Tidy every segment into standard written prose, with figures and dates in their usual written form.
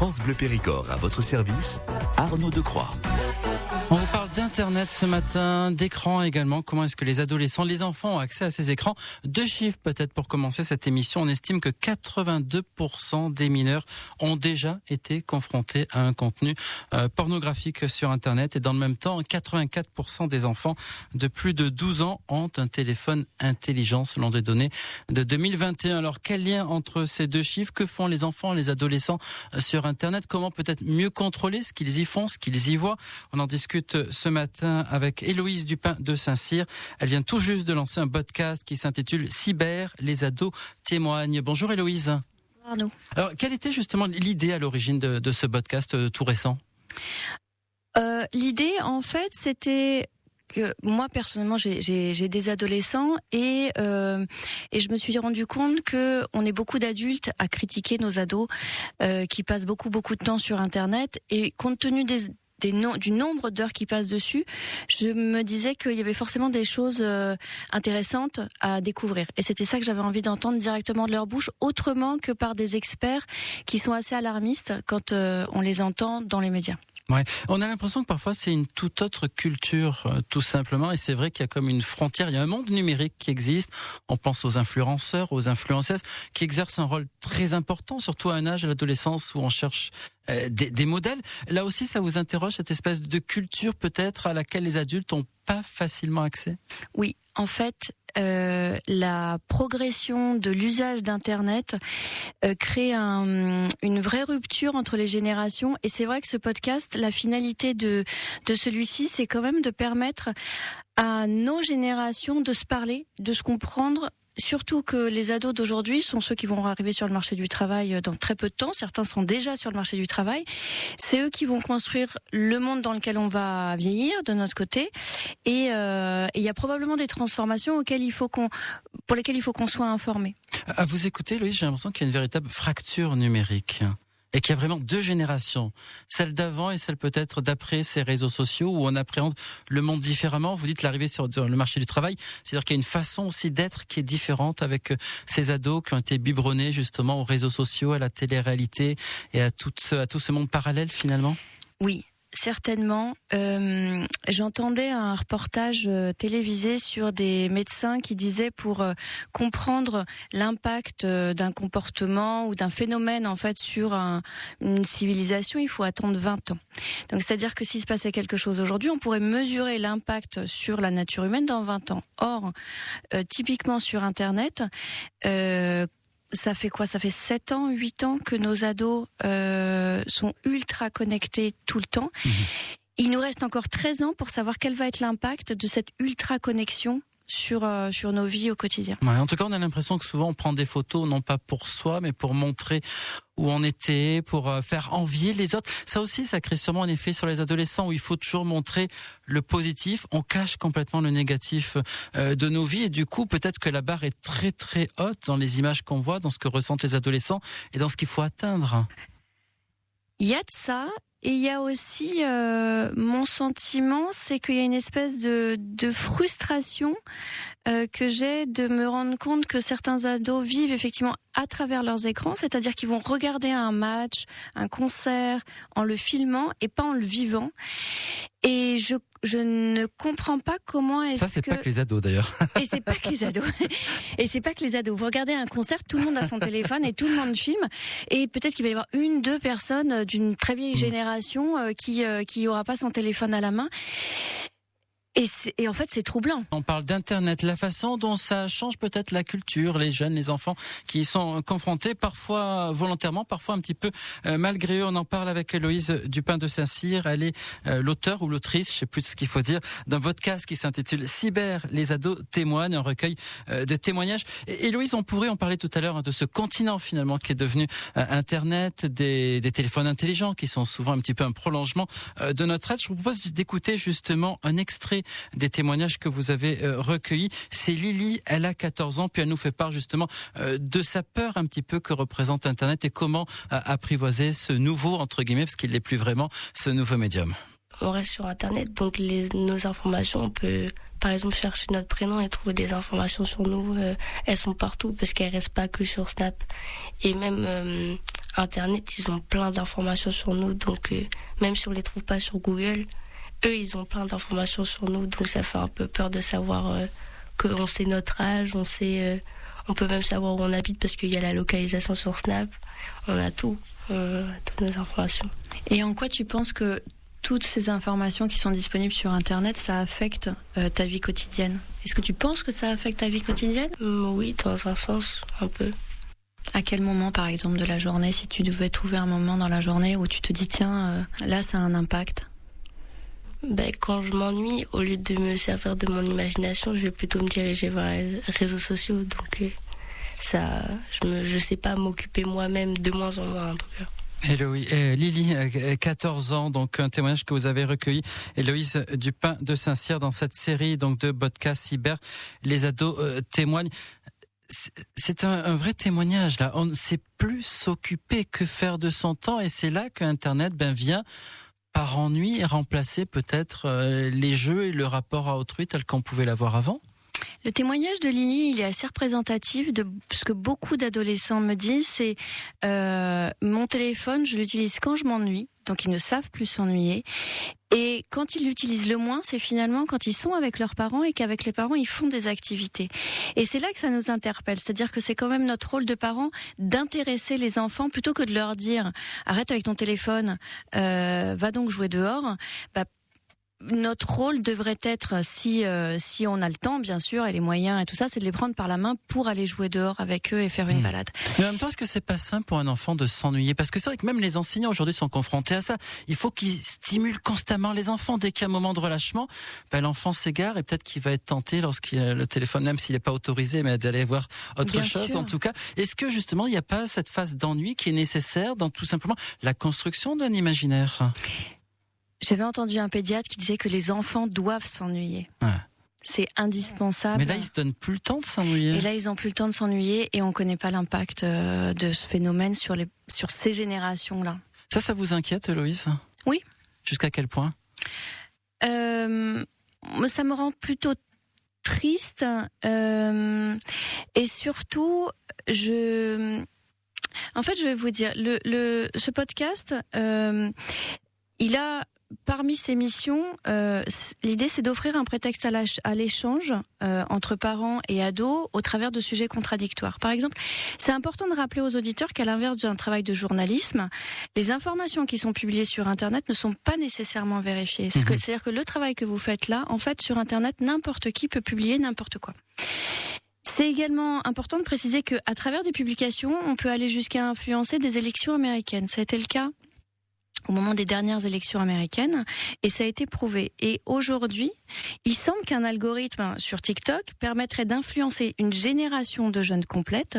France Bleu Périgord à votre service, Arnaud Decroix. On vous parle d'Internet ce matin, d'écran également. Comment est-ce que les adolescents, les enfants ont accès à ces écrans? 2 chiffres peut-être pour commencer cette émission. On estime que 82% des mineurs ont déjà été confrontés à un contenu pornographique sur Internet. Et dans le même temps, 84% des enfants de plus de 12 ans ont un téléphone intelligent selon des données de 2021. Alors quel lien entre ces 2 chiffres? Que font les enfants, les adolescents sur Internet? Comment peut-être mieux contrôler ce qu'ils y font, ce qu'ils y voient? On en discute ce matin avec Héloïse Dupin de Saint-Cyr. Elle vient tout juste de lancer un podcast qui s'intitule Cyber, les ados témoignent. Bonjour Héloïse. Pardon. Alors, quelle était justement l'idée à l'origine de ce podcast tout récent? L'idée, en fait, c'était que moi personnellement j'ai des adolescents et je me suis rendu compte que on est beaucoup d'adultes à critiquer nos ados qui passent beaucoup de temps sur Internet, et compte tenu du nombre d'heures qui passent dessus, je me disais qu'il y avait forcément des choses intéressantes à découvrir. Et c'était ça que j'avais envie d'entendre directement de leur bouche, autrement que par des experts qui sont assez alarmistes quand on les entend dans les médias. Ouais, on a l'impression que parfois c'est une toute autre culture, tout simplement, et c'est vrai qu'il y a comme une frontière, il y a un monde numérique qui existe. On pense aux influenceurs, aux influenceuses, qui exercent un rôle très important, surtout à un âge, à l'adolescence, où on cherche des modèles. Là aussi, ça vous interroge, cette espèce de culture peut-être à laquelle les adultes n'ont pas facilement accès? Oui, en fait, la progression de l'usage d'Internet crée une vraie rupture entre les générations. Et c'est vrai que ce podcast, la finalité de celui-ci, c'est quand même de permettre à nos générations de se parler, de se comprendre. Surtout que les ados d'aujourd'hui sont ceux qui vont arriver sur le marché du travail dans très peu de temps. Certains sont déjà sur le marché du travail. C'est eux qui vont construire le monde dans lequel on va vieillir de notre côté. Et il y a probablement des transformations pour lesquelles il faut qu'on soit informé. À vous écouter, Loïs, j'ai l'impression qu'il y a une véritable fracture numérique. Et qu'il y a vraiment 2 générations, celle d'avant et celle peut-être d'après ces réseaux sociaux, où on appréhende le monde différemment. Vous dites l'arrivée sur le marché du travail, c'est-à-dire qu'il y a une façon aussi d'être qui est différente avec ces ados qui ont été biberonnés justement aux réseaux sociaux, à la télé-réalité et à tout ce monde parallèle finalement. Oui. Certainement. J'entendais un reportage télévisé sur des médecins qui disaient pour comprendre l'impact d'un comportement ou d'un phénomène en fait sur une civilisation, il faut attendre 20 ans. Donc c'est-à-dire que s'il se passait quelque chose aujourd'hui, on pourrait mesurer l'impact sur la nature humaine dans 20 ans. Or, typiquement sur Internet, ça fait quoi? Ça fait 7 ans, 8 ans que nos ados sont ultra connectés tout le temps. Il nous reste encore 13 ans pour savoir quel va être l'impact de cette ultra connexion sur nos vies au quotidien. Ouais, en tout cas, on a l'impression que souvent on prend des photos non pas pour soi, mais pour montrer où on était, pour faire envier les autres. Ça aussi, ça crée sûrement un effet sur les adolescents où il faut toujours montrer le positif. On cache complètement le négatif de nos vies, et du coup, peut-être que la barre est très très haute dans les images qu'on voit, dans ce que ressentent les adolescents et dans ce qu'il faut atteindre. Il y a de ça. Et il y a aussi mon sentiment, c'est qu'il y a une espèce de frustration que j'ai de me rendre compte que certains ados vivent effectivement à travers leurs écrans, c'est-à-dire qu'ils vont regarder un match, un concert en le filmant et pas en le vivant. Et je ne comprends pas comment est-ce que... Ça, c'est pas que les ados d'ailleurs. Et c'est pas que les ados. Et c'est pas que les ados. Vous regardez un concert, tout le monde a son téléphone et tout le monde filme. Et peut-être qu'il va y avoir 1-2 personnes d'une très vieille génération qui aura pas son téléphone à la main. Et en fait, c'est troublant. On parle d'Internet, la façon dont ça change peut-être la culture, les jeunes, les enfants qui y sont confrontés, parfois volontairement, parfois un petit peu malgré eux. On en parle avec Héloïse Dupin de Saint-Cyr. Elle est l'auteur ou l'autrice, je sais plus ce qu'il faut dire, d'un podcast qui s'intitule Cyber, les ados témoignent, un recueil de témoignages. Et Héloïse, on pourrait en parler tout à l'heure de ce continent finalement qui est devenu Internet, des téléphones intelligents qui sont souvent un petit peu un prolongement de notre âge. Je vous propose d'écouter justement un extrait des témoignages que vous avez recueillis. C'est Lily, elle a 14 ans, puis elle nous fait part justement de sa peur un petit peu que représente Internet et comment apprivoiser ce nouveau, entre guillemets, parce qu'il n'est plus vraiment, ce nouveau médium. On reste sur Internet, donc nos informations, on peut par exemple chercher notre prénom et trouver des informations sur nous. Elles sont partout parce qu'elles restent pas que sur Snap. Et même Internet, ils ont plein d'informations sur nous, donc même si on les trouve pas sur Google, eux, ils ont plein d'informations sur nous, donc ça fait un peu peur de savoir qu'on sait notre âge, on peut même savoir où on habite parce qu'il y a la localisation sur Snap, on a tout, toutes nos informations. Et en quoi tu penses que toutes ces informations qui sont disponibles sur Internet, ça affecte ta vie quotidienne? Est-ce que tu penses que ça affecte ta vie quotidienne? Oui, dans un sens, un peu. À quel moment, par exemple, de la journée, si tu devais trouver un moment dans la journée où tu te dis, tiens, là, ça a un impact? Quand je m'ennuie, au lieu de me servir de mon imagination, je vais plutôt me diriger vers les réseaux sociaux. Donc, je sais pas m'occuper moi-même de moins en moins, en tout cas. Lily, 14 ans, donc un témoignage que vous avez recueilli, Héloïse Dupin de Saint-Cyr, dans cette série donc de podcasts cyber, les ados témoignent. C'est un vrai témoignage là. On ne sait plus s'occuper, que faire de son temps, et c'est là que Internet vient par ennui remplacer peut-être les jeux et le rapport à autrui tel qu'on pouvait l'avoir avant. Le témoignage de Lily, il est assez représentatif de ce que beaucoup d'adolescents me disent, c'est mon téléphone, je l'utilise quand je m'ennuie, donc ils ne savent plus s'ennuyer. Et quand ils l'utilisent le moins, c'est finalement quand ils sont avec leurs parents et qu'avec les parents, ils font des activités. Et c'est là que ça nous interpelle, c'est-à-dire que c'est quand même notre rôle de parents d'intéresser les enfants plutôt que de leur dire « arrête avec ton téléphone, va donc jouer dehors ». Notre rôle devrait être, si on a le temps, bien sûr, et les moyens et tout ça, c'est de les prendre par la main pour aller jouer dehors avec eux et faire une balade. Mais en même temps, est-ce que c'est pas simple pour un enfant de s'ennuyer? Parce que c'est vrai que même les enseignants aujourd'hui sont confrontés à ça. Il faut qu'ils stimulent constamment les enfants. Dès qu'il y a un moment de relâchement, l'enfant s'égare et peut-être qu'il va être tenté lorsqu'il a le téléphone, même s'il n'est pas autorisé, mais d'aller voir autre bien chose sûr. en tout cas. Est-ce que justement, il n'y a pas cette phase d'ennui qui est nécessaire dans tout simplement la construction d'un imaginaire? J'avais entendu un pédiatre qui disait que les enfants doivent s'ennuyer. Ouais. C'est indispensable. Mais là, ils se donnent plus le temps de s'ennuyer. Et là, ils ont plus le temps de s'ennuyer et on connaît pas l'impact de ce phénomène sur ces générations-là. Ça vous inquiète, Héloïse? Oui. Jusqu'à quel point? Ça me rend plutôt triste et surtout, en fait, je vais vous dire, ce podcast, il a parmi ses missions, l'idée c'est d'offrir un prétexte à l'échange entre parents et ados au travers de sujets contradictoires. Par exemple, c'est important de rappeler aux auditeurs qu'à l'inverse d'un travail de journalisme, les informations qui sont publiées sur Internet ne sont pas nécessairement vérifiées. C'est-à-dire que le travail que vous faites là, en fait, sur Internet, n'importe qui peut publier n'importe quoi. C'est également important de préciser qu'à travers des publications, on peut aller jusqu'à influencer des élections américaines. Ça a été le cas au moment des dernières élections américaines, et ça a été prouvé. Et aujourd'hui, il semble qu'un algorithme sur TikTok permettrait d'influencer une génération de jeunes complète.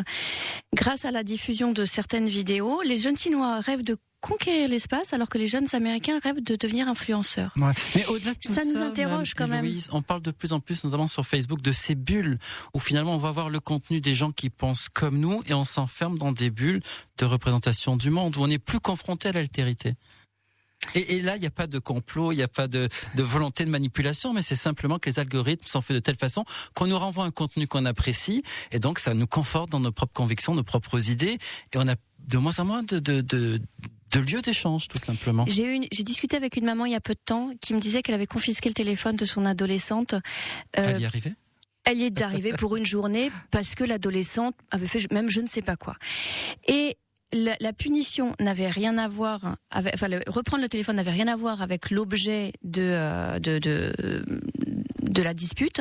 Grâce à la diffusion de certaines vidéos, les jeunes Chinois rêvent de conquérir l'espace, alors que les jeunes Américains rêvent de devenir influenceurs. Ouais. Mais au-delà de tout ça nous interroge quand même. On parle de plus en plus, notamment sur Facebook, de ces bulles où finalement on va voir le contenu des gens qui pensent comme nous et on s'enferme dans des bulles de représentation du monde où on n'est plus confronté à l'altérité. Et là, il n'y a pas de complot, il n'y a pas de volonté de manipulation, mais c'est simplement que les algorithmes sont faits de telle façon qu'on nous renvoie un contenu qu'on apprécie, et donc ça nous conforte dans nos propres convictions, nos propres idées, et on a de moins en moins de lieux d'échange, tout simplement. J'ai discuté avec une maman il y a peu de temps qui me disait qu'elle avait confisqué le téléphone de son adolescente. Elle y est arrivée ? Elle y est arrivée pour une journée parce que l'adolescente avait fait même je ne sais pas quoi. Et la punition n'avait rien à voir avec, reprendre le téléphone n'avait rien à voir avec l'objet de la dispute.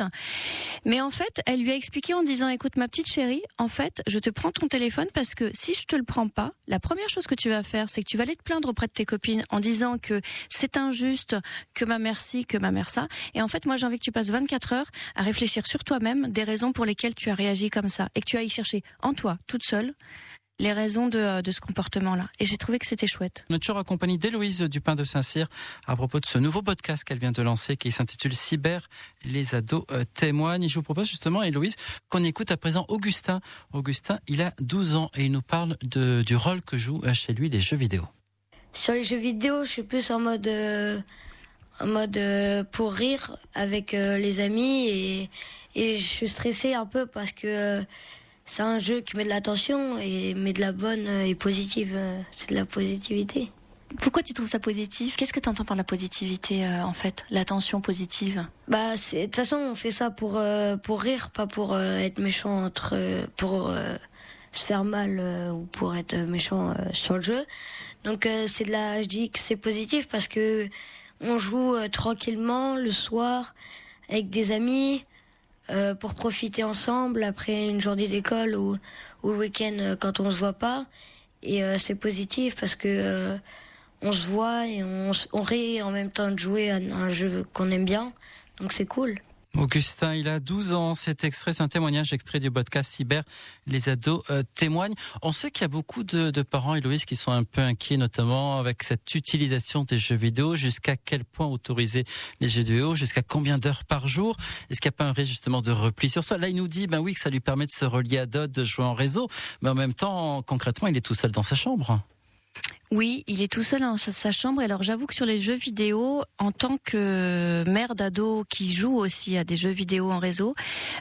Mais en fait, elle lui a expliqué en disant, écoute, ma petite chérie, en fait, je te prends ton téléphone parce que si je te le prends pas, la première chose que tu vas faire, c'est que tu vas aller te plaindre auprès de tes copines en disant que c'est injuste, que ma mère ci, que ma mère ça. Et en fait, moi, j'ai envie que tu passes 24 heures à réfléchir sur toi-même des raisons pour lesquelles tu as réagi comme ça et que tu ailles chercher en toi, toute seule, les raisons de ce comportement-là. Et j'ai trouvé que c'était chouette. On est toujours accompagné d'Héloïse Dupin de Saint-Cyr à propos de ce nouveau podcast qu'elle vient de lancer qui s'intitule Cyber, les ados témoignent. Et je vous propose justement, Héloïse, qu'on écoute à présent Augustin. Augustin, il a 12 ans et il nous parle du rôle que jouent chez lui les jeux vidéo. Sur les jeux vidéo, je suis plus en mode pour rire avec les amis et je suis stressée un peu parce que c'est un jeu qui met de l'attention mais de la bonne et positive. C'est de la positivité. Pourquoi tu trouves ça positif ? Qu'est-ce que tu entends par la positivité, en fait ? L'attention positive ? Bah, de toute façon, on fait ça pour rire, pas pour être méchant pour se faire mal ou pour être méchant sur le jeu. Donc, je dis que c'est positif parce que on joue tranquillement le soir avec des amis pour profiter ensemble après une journée d'école ou le week-end quand on se voit pas. Et c'est positif parce que on se voit et on rit en même temps de jouer à un jeu qu'on aime bien. Donc c'est cool. Augustin, il a 12 ans. Cet extrait, c'est un témoignage extrait du podcast Cyber. Les ados témoignent. On sait qu'il y a beaucoup de parents, Héloïse, qui sont un peu inquiets, notamment avec cette utilisation des jeux vidéo. Jusqu'à quel point autoriser les jeux vidéo ? Jusqu'à combien d'heures par jour ? Est-ce qu'il n'y a pas un risque justement de repli sur soi ? Là, il nous dit, ben oui, que ça lui permet de se relier à d'autres, de jouer en réseau. Mais en même temps, concrètement, il est tout seul dans sa chambre. Oui, il est tout seul dans sa chambre. Alors j'avoue que sur les jeux vidéo, en tant que mère d'ado qui joue aussi à des jeux vidéo en réseau,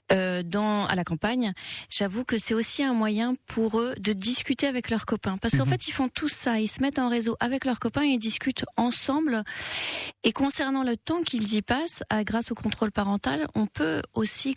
à la campagne, j'avoue que c'est aussi un moyen pour eux de discuter avec leurs copains. Parce qu'en fait, ils font tout ça, ils se mettent en réseau avec leurs copains et ils discutent ensemble. Et concernant le temps qu'ils y passent, grâce au contrôle parental, on peut aussi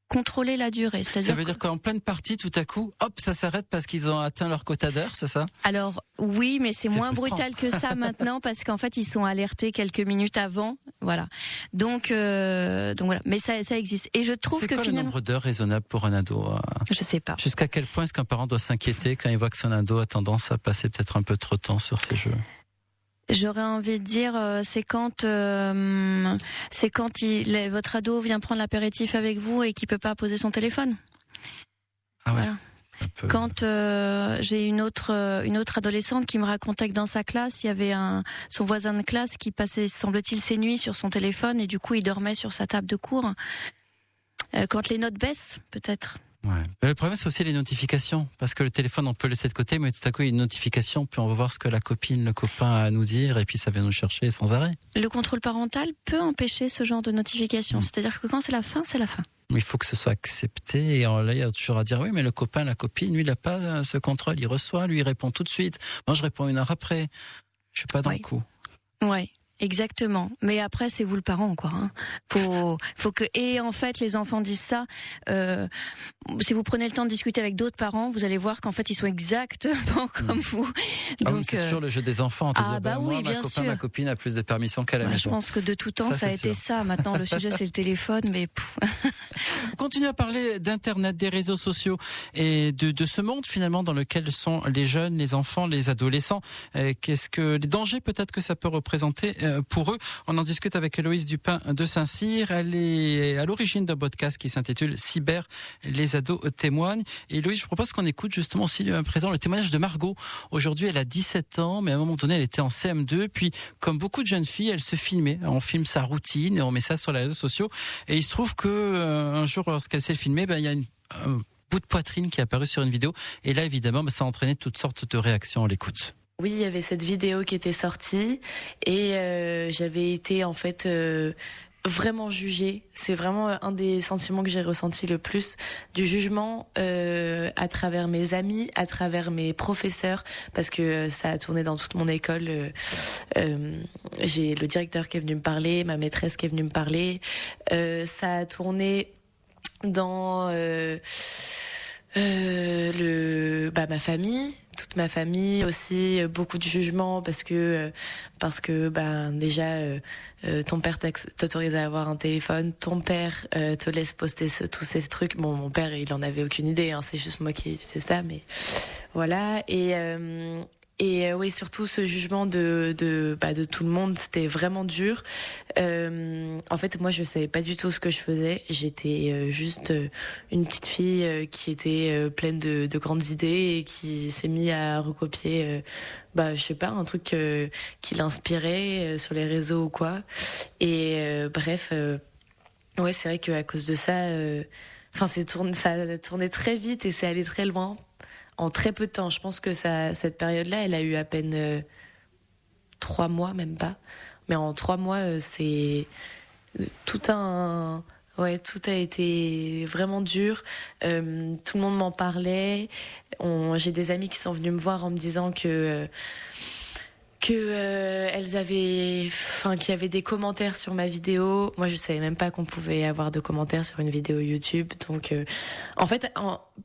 contrôler la durée. Ça veut dire qu'en pleine partie, tout à coup, hop, ça s'arrête parce qu'ils ont atteint leur quota d'heure, c'est ça ? Alors oui, mais c'est moins frustrant. brutal que ça maintenant parce qu'en fait ils sont alertés quelques minutes avant, voilà. Donc voilà, mais ça existe. Et je trouve que c'est quoi le nombre d'heures raisonnable pour un ado ? Je sais pas. Jusqu'à quel point est-ce qu'un parent doit s'inquiéter quand il voit que son ado a tendance à passer peut-être un peu trop de temps sur ces jeux ? J'aurais envie de dire, c'est quand votre ado vient prendre l'apéritif avec vous et qu'il peut pas poser son téléphone. Ah ouais. Voilà. Quand j'ai une autre adolescente qui me racontait que dans sa classe, il y avait son voisin de classe qui passait, semble-t-il, ses nuits sur son téléphone et du coup il dormait sur sa table de cours. Quand les notes baissent, peut-être. Ouais. Le problème, c'est aussi les notifications, parce que le téléphone, on peut le laisser de côté, mais tout à coup, il y a une notification, puis on va voir ce que la copine, le copain a à nous dire, et puis ça vient nous chercher sans arrêt. Le contrôle parental peut empêcher ce genre de notification. C'est-à-dire que quand c'est la fin, c'est la fin. Mais il faut que ce soit accepté, et là, il y a toujours à dire, oui, mais le copain, la copine, lui, il n'a pas ce contrôle, il reçoit, lui, il répond tout de suite. Moi, je réponds 1 heure après. Je suis pas dans le coup. Ouais. Exactement. Mais après, c'est vous le parent, quoi. Hein. Faut que, et en fait, les enfants disent ça, si vous prenez le temps de discuter avec d'autres parents, vous allez voir qu'en fait, ils sont exactement comme vous. Donc, oui, c'est toujours le jeu des enfants. Oui, moi, bien sûr. Ma copine a plus de permission qu'à la maison. Je pense que de tout temps, ça a été ça. Maintenant, le sujet, c'est le téléphone, mais On continue à parler d'Internet, des réseaux sociaux et de ce monde, finalement, dans lequel sont les jeunes, les enfants, les adolescents. Qu'est-ce que les dangers, peut-être, que ça peut représenter pour eux? On en discute avec Héloïse Dupin de Saint-Cyr. Elle est à l'origine d'un podcast qui s'intitule Cyber, les ados témoignent. Et Héloïse, je propose qu'on écoute justement aussi à présent le témoignage de Margot. Aujourd'hui, elle a 17 ans, mais à un moment donné, elle était en CM2. Puis, comme beaucoup de jeunes filles, elle se filmait. On filme sa routine et on met ça sur les réseaux sociaux. Et il se trouve que un jour, lorsqu'elle s'est filmée, il y a un bout de poitrine qui est apparu sur une vidéo. Et là, évidemment, ça a entraîné toutes sortes de réactions. On l'écoute. Oui, il y avait cette vidéo qui était sortie et j'avais été en fait vraiment jugée. C'est vraiment un des sentiments que j'ai ressenti le plus, du jugement à travers mes amis, à travers mes professeurs, parce que ça a tourné dans toute mon école. J'ai le directeur qui est venu me parler, ma maîtresse qui est venue me parler. Ça a tourné dans ma famille, toute ma famille aussi, beaucoup de jugements parce que déjà ton père t'autorise à avoir un téléphone, ton père te laisse poster tous ces trucs. Bon, mon père il en avait aucune idée, hein, c'est juste moi qui faisais ça, mais voilà. Et oui, surtout ce jugement de tout le monde, c'était vraiment dur. En fait, moi, je savais pas du tout ce que je faisais. J'étais juste une petite fille qui était pleine de grandes idées et qui s'est mise à recopier, je sais pas, un truc qui l'inspirait sur les réseaux ou quoi. Et bref, ouais, c'est vrai qu'à cause de ça, ça a tourné très vite et c'est allé très loin. En très peu de temps. Je pense que cette période-là, elle a eu à peine 3 mois, même pas. Mais en 3 mois, c'est tout un Ouais, tout a été vraiment dur. Tout le monde m'en parlait. J'ai des amis qui sont venus me voir en me disant elles qu'il y avait des commentaires sur ma vidéo. Moi, je savais même pas qu'on pouvait avoir de commentaires sur une vidéo YouTube. Donc, en fait,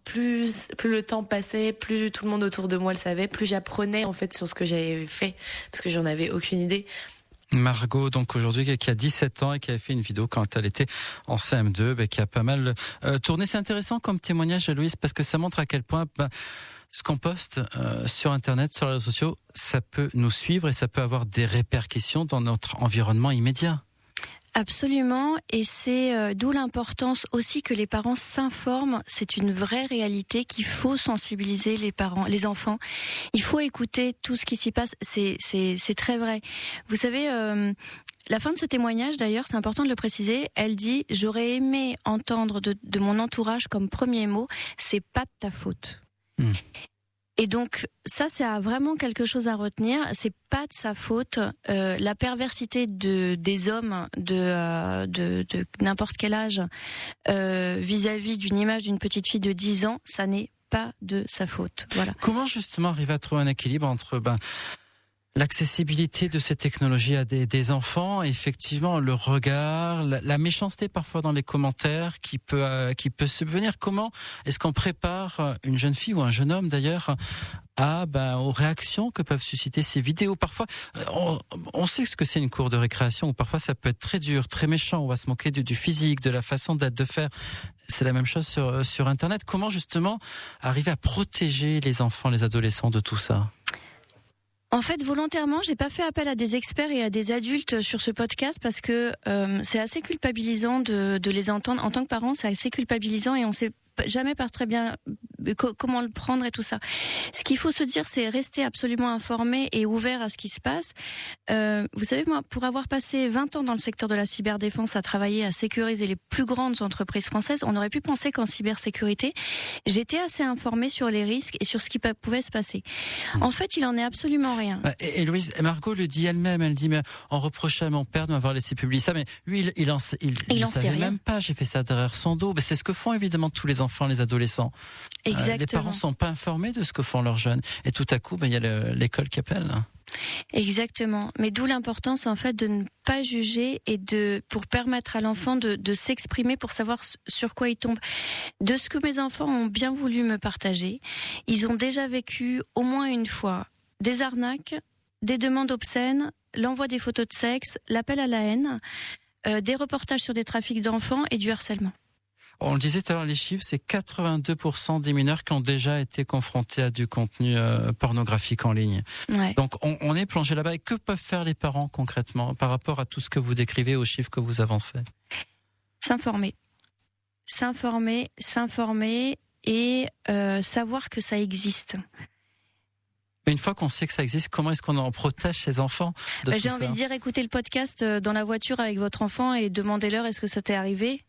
plus le temps passait, plus tout le monde autour de moi le savait, plus j'apprenais en fait sur ce que j'avais fait, parce que j'en avais aucune idée. Margot, donc aujourd'hui, qui a 17 ans et qui avait fait une vidéo quand elle était en CM2, qui a pas mal tourné. C'est intéressant comme témoignage, Louise, parce que ça montre à quel point ce qu'on poste sur Internet, sur les réseaux sociaux, ça peut nous suivre et ça peut avoir des répercussions dans notre environnement immédiat. Absolument, et c'est d'où l'importance aussi que les parents s'informent. C'est une vraie réalité qu'il faut sensibiliser les parents, les enfants. Il faut écouter tout ce qui s'y passe. C'est très vrai. Vous savez, la fin de ce témoignage, d'ailleurs, c'est important de le préciser. Elle dit: j'aurais aimé entendre de mon entourage comme premier mot, c'est pas de ta faute. Et donc ça, c'est vraiment quelque chose à retenir. C'est pas de sa faute. La perversité des hommes de n'importe quel âge vis-à-vis d'une image d'une petite fille de 10 ans, ça n'est pas de sa faute. Voilà. Comment justement arriver à trouver un équilibre entre l'accessibilité de ces technologies à des enfants, effectivement, le regard, la méchanceté parfois dans les commentaires qui peut subvenir. Comment est-ce qu'on prépare une jeune fille ou un jeune homme d'ailleurs aux réactions que peuvent susciter ces vidéos? Parfois, on sait ce que c'est une cour de récréation, où parfois ça peut être très dur, très méchant, on va se moquer du physique, de la façon d'être, de faire. C'est la même chose sur Internet. Comment justement arriver à protéger les enfants, les adolescents de tout ça? En fait, volontairement, j'ai pas fait appel à des experts et à des adultes sur ce podcast parce que c'est assez culpabilisant de les entendre. En tant que parent, c'est assez culpabilisant et on sait jamais pas très bien comment le prendre et tout ça. Ce qu'il faut se dire, c'est rester absolument informé et ouvert à ce qui se passe. Vous savez, moi, pour avoir passé 20 ans dans le secteur de la cyberdéfense, à travailler, à sécuriser les plus grandes entreprises françaises, on aurait pu penser qu'en cybersécurité, j'étais assez informée sur les risques et sur ce qui pouvait se passer. En fait, il en est absolument rien. Et Louise, Margot le dit elle-même, elle dit, mais on reprochait à mon père de m'avoir laissé publier ça, mais lui, il en savait même pas, j'ai fait ça derrière son dos. Mais c'est ce que font évidemment tous les enfants, les adolescents. Exactement. Les parents sont pas informés de ce que font leurs jeunes. Et tout à coup, il y a l'école qui appelle. Exactement. Mais d'où l'importance, en fait, de ne pas juger et pour permettre à l'enfant de s'exprimer, pour savoir sur quoi il tombe. De ce que mes enfants ont bien voulu me partager, ils ont déjà vécu au moins une fois des arnaques, des demandes obscènes, l'envoi des photos de sexe, l'appel à la haine, des reportages sur des trafics d'enfants et du harcèlement. On le disait tout à l'heure, les chiffres, c'est 82% des mineurs qui ont déjà été confrontés à du contenu pornographique en ligne. Ouais. Donc on est plongé là-bas. Et que peuvent faire les parents concrètement par rapport à tout ce que vous décrivez, aux chiffres que vous avancez? S'informer et savoir que ça existe. Mais une fois qu'on sait que ça existe, comment est-ce qu'on en protège ses enfants de tout ça ? J'ai envie de dire, écoutez le podcast dans la voiture avec votre enfant et demandez-leur est-ce que ça t'est arrivé.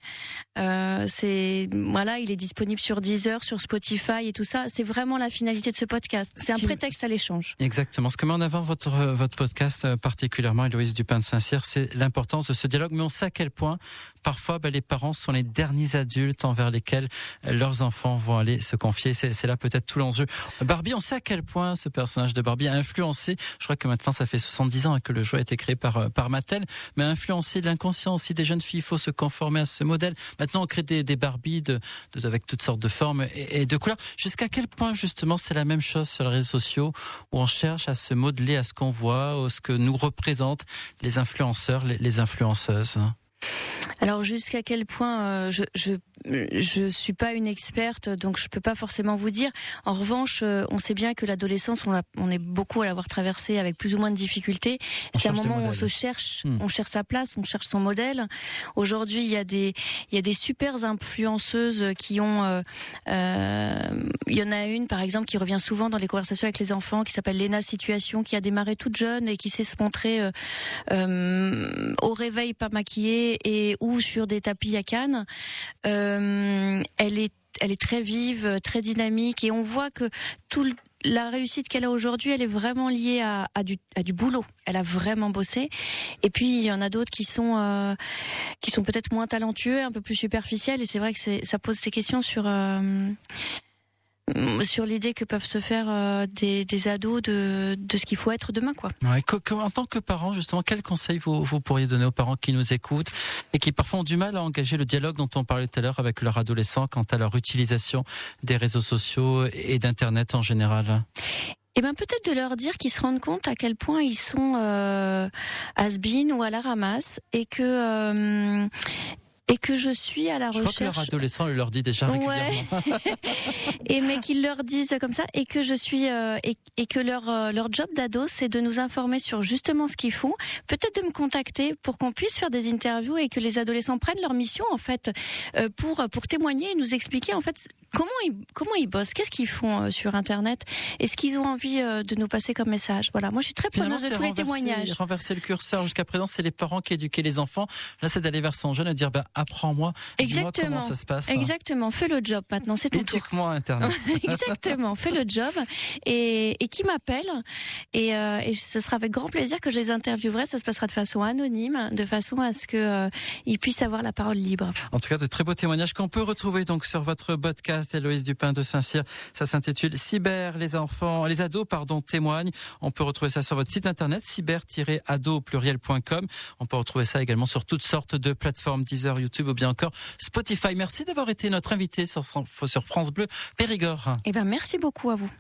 Il est disponible sur Deezer, sur Spotify et tout ça. C'est vraiment la finalité de ce podcast. C'est un prétexte à l'échange. Exactement. Ce que met en avant votre podcast particulièrement, Héloïse Dupin de Saint-Cyr, c'est l'importance de ce dialogue. Mais on sait à quel point parfois les parents sont les derniers adultes envers lesquels leurs enfants vont aller se confier. C'est là peut-être tout l'enjeu. Barbie, on sait à quel point ce personnage de Barbie a influencé, je crois que maintenant ça fait 70 ans que le jouet a été créé par Mattel, mais a influencé l'inconscient aussi des jeunes filles. Il faut se conformer à ce modèle. Maintenant on crée des Barbies avec toutes sortes de formes et de couleurs. Jusqu'à quel point justement c'est la même chose sur les réseaux sociaux où on cherche à se modeler à ce qu'on voit, à ce que nous représentent les influenceurs, les influenceuses? Alors jusqu'à quel point je suis pas une experte, donc je peux pas forcément vous dire. En revanche, on sait bien que l'adolescence, on est beaucoup à l'avoir traversée avec plus ou moins de difficultés. C'est un moment où on se cherche, on cherche sa place, on cherche son modèle. Aujourd'hui, il y a des super influenceuses qui ont, il y en a une par exemple qui revient souvent dans les conversations avec les enfants, qui s'appelle Léna Situation, qui a démarré toute jeune et qui sait se montrer au réveil pas maquillée ou sur des tapis à Cannes. Elle est très vive, très dynamique et on voit que la réussite qu'elle a aujourd'hui, elle est vraiment liée à du boulot. Elle a vraiment bossé. Et puis il y en a d'autres qui sont peut-être moins talentueux, un peu plus superficiels. Et c'est vrai que ça pose des questions sur l'idée que peuvent se faire des ados de ce qu'il faut être demain, quoi. Ouais, en tant que parent, justement, quels conseils vous pourriez donner aux parents qui nous écoutent et qui parfois ont du mal à engager le dialogue dont on parlait tout à l'heure avec leurs adolescents quant à leur utilisation des réseaux sociaux et d'Internet en général? Eh ben peut-être de leur dire qu'ils se rendent compte à quel point ils sont has-been ou à la ramasse et que je suis à la recherche. Je crois que leur adolescent leur dit déjà régulièrement. Ouais. Mais qu'ils leur disent comme ça et que je suis et que leur job d'ado, c'est de nous informer sur justement ce qu'ils font, peut-être de me contacter pour qu'on puisse faire des interviews et que les adolescents prennent leur mission en fait pour témoigner et nous expliquer en fait comment ils bossent, qu'est-ce qu'ils font sur Internet et ce qu'ils ont envie de nous passer comme message. Voilà, moi je suis très preneuse de tous les témoignages. Renverser le curseur, jusqu'à présent c'est les parents qui éduquaient les enfants. Là c'est d'aller vers son jeune et de dire apprends-moi, dis-moi comment ça se passe. Exactement, fais le job maintenant, c'est ton tour. Éduque-moi Internet. Exactement, fais le job et qui m'appelle et ce sera avec grand plaisir que je les interviewerai. Ça se passera de façon anonyme, de façon à ce que ils puissent avoir la parole libre. En tout cas, de très beaux témoignages qu'on peut retrouver donc sur votre podcast, Héloïse Dupin de Saint-Cyr. Ça s'intitule Cyber, les ados témoignent. On peut retrouver ça sur votre site internet cyber-ado.com. On peut retrouver ça également sur toutes sortes de plateformes, Deezer, YouTube ou bien encore Spotify. Merci d'avoir été notre invité sur France Bleu Périgord. Eh ben, merci beaucoup à vous.